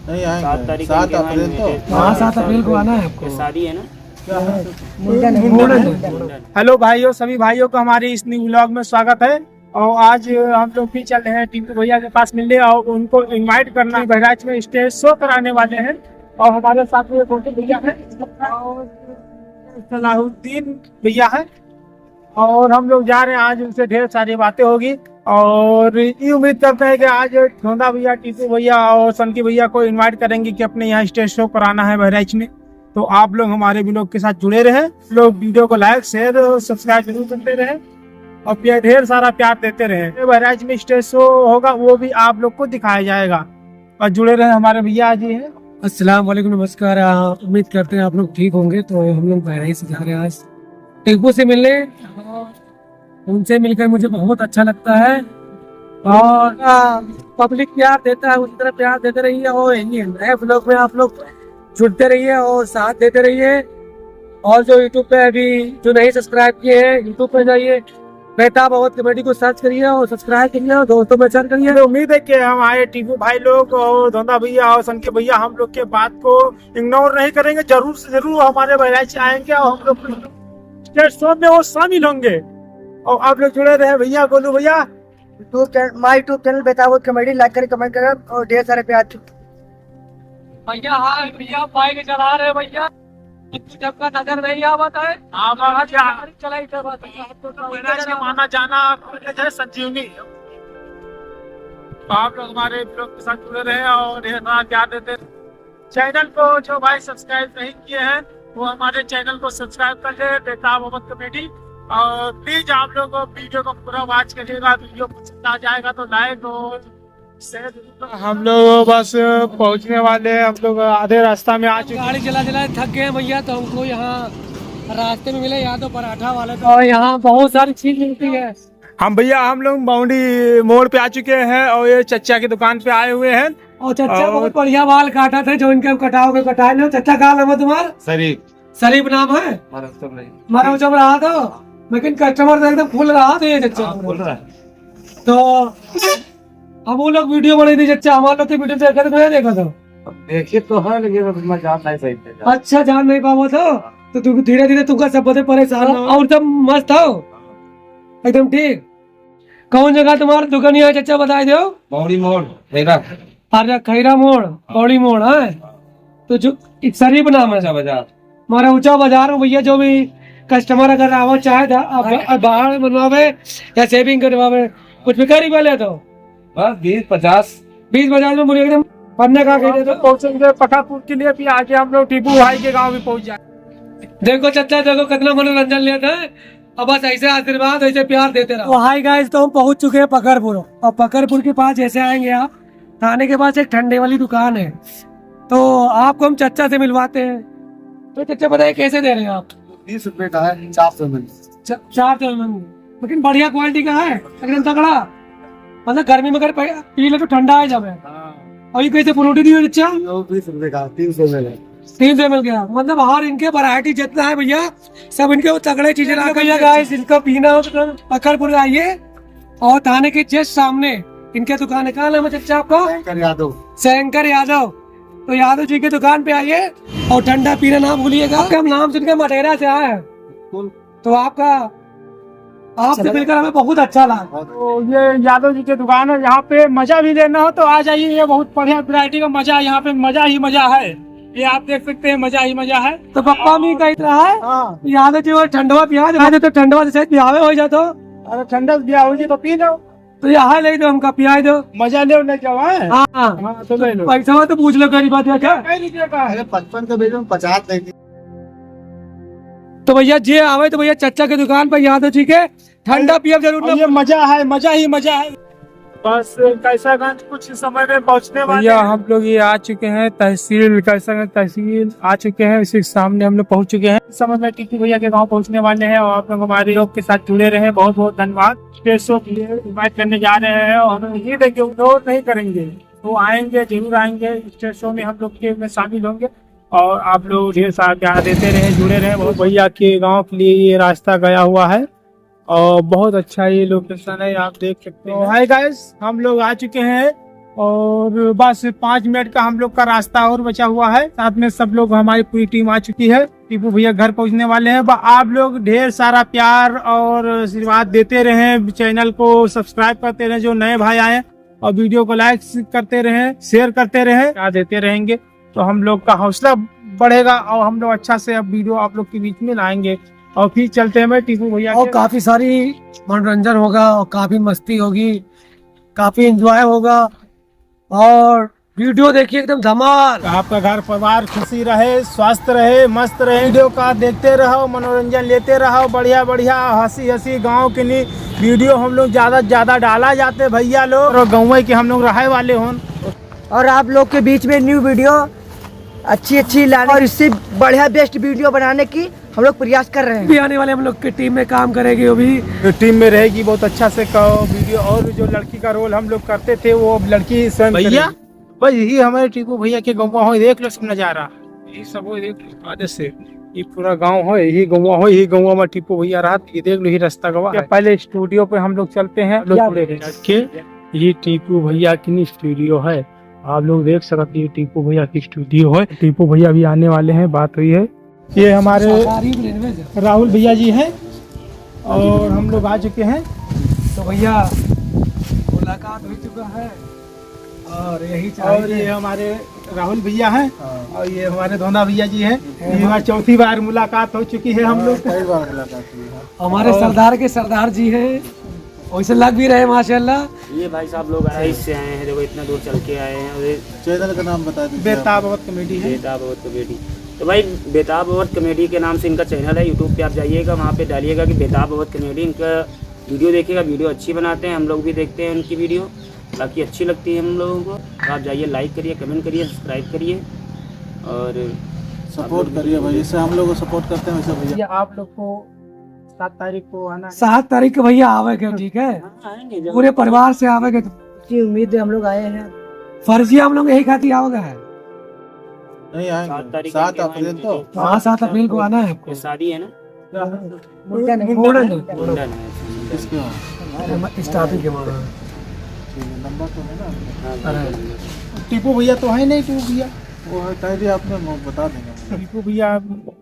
नहीं आएंगे 7 तारीख 7 अप्रैल को। हाँ 7 अप्रैल को आना है आपको। शादी है ना। हेलो भाइयों, सभी भाइयों को हमारे इस न्यू व्लॉग में स्वागत है। और आज हम लोग भी चल रहे हैं टीपू भैया के पास मिलने और उनको इनवाइट करना। बहराइच में स्टेज शो कराने वाले हैं और हमारे साथ में गोटे भैया है और सलाहुद्दीन भैया है और हम लोग जा रहे हैं। आज उनसे ढेर सारी बातें होगी और ये उम्मीद करते हैं कि आज धोंदा भैया, टीपू भैया और सनकी भैया को इनवाइट करेंगे कि अपने यहाँ स्टेज शो कराना है बहराइच में। तो आप लोग हमारे व्लॉग के साथ जुड़े रहे, लोग वीडियो को लाइक शेयर और सब्सक्राइब जरूर करते रहे और ढेर सारा प्यार देते रहे। बहराइच में स्टेज शो होगा वो भी आप लोग को दिखाया जाएगा और जुड़े रहे। हमारे भैया जी हैं। अस्सलाम वालेकुम, नमस्कार। उम्मीद करते हैं आप लोग ठीक होंगे। तो हम लोग बहराइच से जा रहे हैं आज टीपू से मिलने। उनसे मिलकर मुझे बहुत अच्छा लगता है और पब्लिक प्यार देता है, उसी तरह प्यार देते रहिए और नए व्लॉग में आप लोग जुड़ते रहिए और साथ देते रहिए। और जो यूट्यूब पे अभी जो नहीं सब्सक्राइब किए हैं, यूट्यूब पे जाइए, मेहताब अवध कमेटी को सर्च करिए और सब्सक्राइब करिए और दोस्तों में शेयर करिए। तो उम्मीद है कि हमारे टीपू भाई लोग और धोंदा भैया और सनके भैया हम लोग के बात को इग्नोर नहीं करेंगे। जरूर से जरूर हमारे बहराइच आएंगे और हम लोग स्टेज शो में वो शामिल होंगे। और आप लोग जुड़े रहे भैया, गोलू भैया। My YouTube channel Mehtab Awadh committee like करें, कमेंट करें और ढेर सारे प्यार। भैया हाँ भैया बाइक चला रहे भैया, जब का नजर नहीं आवत है चलाई माना जाना संजीवनी। आप लोग हमारे ब्लॉग के साथ जुड़े रहे और ढेर सारा प्यार देते। चैनल को जो भाई सब्सक्राइब नहीं किए हैं वो हमारे चैनल को सब्सक्राइब कर ले, मेहताब अवध कमेटी। और प्लीज आप लोग वीडियो को पूरा वॉच करिएगा। वीडियो पसंद आ जाएगा तो लाइक और शेयर। हम लोग बस पहुंचने वाले हैं। हम लोग आधे रास्ता में आ चुके। गाड़ी चला चला थक गए भैया, तो हमको यहाँ रास्ते में मिले यहाँ तो पराठा वाले तो और यहाँ बहुत सारी चीज मिलती है। हम लोग बाउंडी मोड़ पे आ चुके हैं और ये चच्चा की दुकान पे आए हुए हैं। और चच्चा बहुत बढ़िया बाल काटा थे, जो इनके कटाओगे कटा लो। चच्चा का नाम है तुम्हारा? शरीफ नाम है। मारा जब रहा था लेकिन कस्टमर तो एकदम फुल रहा था ये चच्चा फुल रहा। तो हम वो लोग वीडियो बनाई थी चच्चा, हमारे लोग वीडियो देखा था, मैं देखा था। देखिए तो है लेकिन मैं जान नहीं सही। अच्छा जान नहीं पावा था तो तू धीरे धीरे तुमका सब बते परेशान और सब मस्त हो एकदम ठीक। कौन जगह तुम्हारा दुकान है चच्चा बता दो? बौड़ी मोड़ खैरा। अरे खैरा मोड़, बौड़ी मोड़ है तो जो शरीफ नाम है बाजार। हमारा ऊंचा बाजार में भैया। जो भी कस्टमर अगर आवा चाहे बाहर बनवावे या सेविंग करवावे कुछ भी करी पहले तो 20-50 में मुझे एकदम पन्ने का कह देते। पहुंचेंगे पठापुर के लिए भी आगे हम लोग टीपू भाई के गांव भी पहुंच जाए। देखो चच्चा देखो कितना मनोरंजन लेते हैं और बस ऐसे आशीर्वाद ऐसे प्यार देते रहो। तो हाय गाइस, तो हम पहुंच चुके हैं पकड़पुर और पकड़पुर के पास जैसे आएंगे आप थाने के पास एक ठंडे वाली दुकान है तो आपको हम चच्चा से मिलवाते हैं। तो चच्चा बताइए कैसे दे रहे हैं आप? 20 रुपए का है, 400 में। 400 में लेकिन बढ़िया क्वालिटी का है एकदम तगड़ा। मतलब गर्मी में अगर पी ले तो ठंडा है जब है। और ये कैसे फ्रूटी दी है चच्चा? 20 रुपए का 300 में। 300 मिल गया। मतलब हर इनके वैरायटी जितना है भैया सब इनके वो तगड़े चीजें ला भैया। गाइस इनको पीना हो तो पकड़पुर आइए और थाने के जस्ट सामने इनके दुकान है। क्या नाम है चच्चा आपको? शंकर यादव। तो यादव जी की दुकान पे आइए और ठंडा पीना ना भूलिएगा। हम नाम सुनकर मटेरा से आए हैं तो आपसे मिलकर हमें बहुत अच्छा लगा। तो ये यादव जी की दुकान है, यहाँ पे मजा भी लेना हो तो आ जाइए। ये बहुत बढ़िया वैरायटी का मजा, यहाँ पे मजा ही मजा है। ये आप देख सकते हैं मजा ही मजा है। तो पप्पा भी कह रहा है यादव जी ठंडवा पिया तो ठंडवा से पियावे हो जातो। अरे ठंडा पिया हो तो पी लो। तो यहाँ ले दो हमका पिया दो, मजा ले जाओ। हाँ तो ले लो। पैसा तो पूछ लो गरीब बात है क्या? 55 का भेजो 50 नहीं। तो भैया जे आवे तो भैया चच्चा के दुकान पर यादव जी के ठंडा पिया जरूर। ये मजा है, मजा ही मजा है। बस कैसागंज कुछ समय में पहुंचने वाले भैया। हम लोग ये आ चुके हैं तहसील कैसागंज तहसील आ चुके हैं। इसी सामने हम लोग पहुंच चुके हैं। इस समय में टीपू भैया के गांव पहुंचने वाले हैं और आप लोग हमारे लोग के साथ जुड़े रहे। बहुत बहुत धन्यवाद। स्टेज शो के लिए इन्वाइट करने जा रहे हैं और हम ये देखिए इग्नोर नहीं करेंगे। वो आएंगे, जरूर आएंगे। स्टेज शो में हम लोग के में शामिल होंगे और आप लोग ढेर सारा प्यार देते रहे, जुड़े रहे। बहुत भैया के गाँव के लिए ये रास्ता गया हुआ है और बहुत अच्छा ये लोकेशन है, आप देख सकते हैं। हाय गाइस, हम लोग आ चुके हैं और बस 5 मिनट का हम लोग का रास्ता और बचा हुआ है। साथ में सब लोग, हमारी पूरी टीम आ चुकी है। टीपू भैया घर पहुंचने वाले हैं। आप लोग ढेर सारा प्यार और आशीर्वाद देते रहें, चैनल को सब्सक्राइब करते रहें जो नए भाई आए, और वीडियो को लाइक करते रहें, शेयर करते रहें, क्या देते रहेंगे तो हम लोग का हौसला बढ़ेगा और हम लोग अच्छा से अब वीडियो आप लोग के बीच में लाएंगे। और फिर चलते हैं टीपू भैया और काफी सारी मनोरंजन होगा और काफी मस्ती होगी, काफी एंजॉय होगा और वीडियो देखिए एकदम धमाल। आपका घर परिवार खुशी रहे, स्वस्थ रहे, मस्त रहे। वीडियो का देखते रहो, मनोरंजन लेते रहो, बढ़िया बढ़िया हंसी हंसी गांव के लिए वीडियो हम लोग ज्यादा से ज्यादा डाला जाते भैया लोग, और गाँव के हम लोग रहे वाले हों। और आप लोग के बीच में न्यू वीडियो अच्छी लाने और इससे बढ़िया बेस्ट वीडियो बनाने की हम लोग प्रयास कर रहे हैं। भी आने वाले हम लोग की टीम में काम करेगी, वो भी टीम में रहेगी, बहुत अच्छा से वीडियो। और जो लड़की का रोल हम लोग करते थे वो अब लड़की स्वयं भैया, बस यही हमारे टीपू भैया के गाँव हो। देख लो सब नजारा, यही सब हो, देख लो आगे से ये पूरा गांव हो, यही गाँव हो, यही गाँव में टीपू भैया रहा। ये देख लो, ये रास्ता गवा। पहले स्टूडियो पे हम लोग चलते हैं। ये टीपू भैया की स्टूडियो है, आप लोग देख सकते हैं। टीपू भैया की स्टूडियो है। टीपू भैया भी आने वाले हैं, बात हुई है। ये हमारे राहुल भैया जी हैं और हम लोग आ चुके हैं। तो भैया मुलाकात हो चुका है और यही और ये हमारे राहुल भैया हैं और ये हमारे धोना भैया जी हैं। ये हमारी चौथी बार मुलाकात हो चुकी है हम लोग। कई बार मुलाकात हुई है। हमारे सरदार के सरदार जी हैं, वैसे लग भी रहे माशाल्लाह। ये भाई साहब लोग आए इससे आए हैं, देखो इतना दूर चल के आए हैं। और ये चैनल का नाम बता दीजिए। बेताब अवध कॉमेडी है। बेताब अवध कॉमेडी, तो भाई बेताब अवध कॉमेडी के नाम से इनका चैनल है। यूट्यूब पे आप जाइएगा, वहाँ पे डालिएगा कि बेताब अवध कॉमेडी, इनका वीडियो देखिएगा। वीडियो अच्छी बनाते हैं, हम लोग भी देखते हैं उनकी वीडियो, बाकी अच्छी लगती है हम लोगों को। तो आप जाइए, लाइक करिए, कमेंट करिए, सब्सक्राइब करिए और सपोर्ट करिए भाई, जैसे हम लोग को सपोर्ट करते हैं वैसे भैया। आप लोग को 7 तारीख को आना है। 7 तारीख को भैया आवेगा, ठीक है, आएंगे जब पूरे परिवार से आवेगा। तो की उम्मीद है हम लोग आए हैं। फर्जी हम लोग यही खाती आवेगा है। नहीं 7 आएंगे, तारीख 7 अप्रैल तो। हाँ 7 अप्रैल को आना है आपको। ये शादी है ना, मुंडन है। मुंडन है। किसके वहाँ? स्टाफिंग के वहाँ। नंबर तो है ना? हाँ, टीपू भैया तो है नहीं, टीपू भैया वो है, कह दिया आपने, वो बता देंगे। टीपू भैया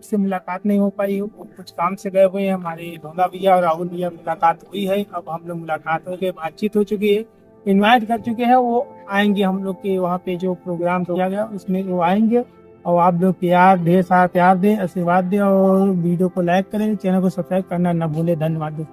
से मुलाकात नहीं हो पाई, कुछ काम से गए हुए हैं। हमारे धोना भैया और राहुल भैया मुलाकात हुई है, अब हम लोग मुलाकात हो गए, बातचीत हो चुकी है, इनवाइट कर चुके हैं। वो आएंगे हम लोग के वहाँ पे जो प्रोग्राम किया गया उसमें वो आएंगे। और आप लोग प्यार, ढेर सारा प्यार दें, आशीर्वाद दें और वीडियो को लाइक करें, चैनल को सब्सक्राइब करना न भूलें। धन्यवाद।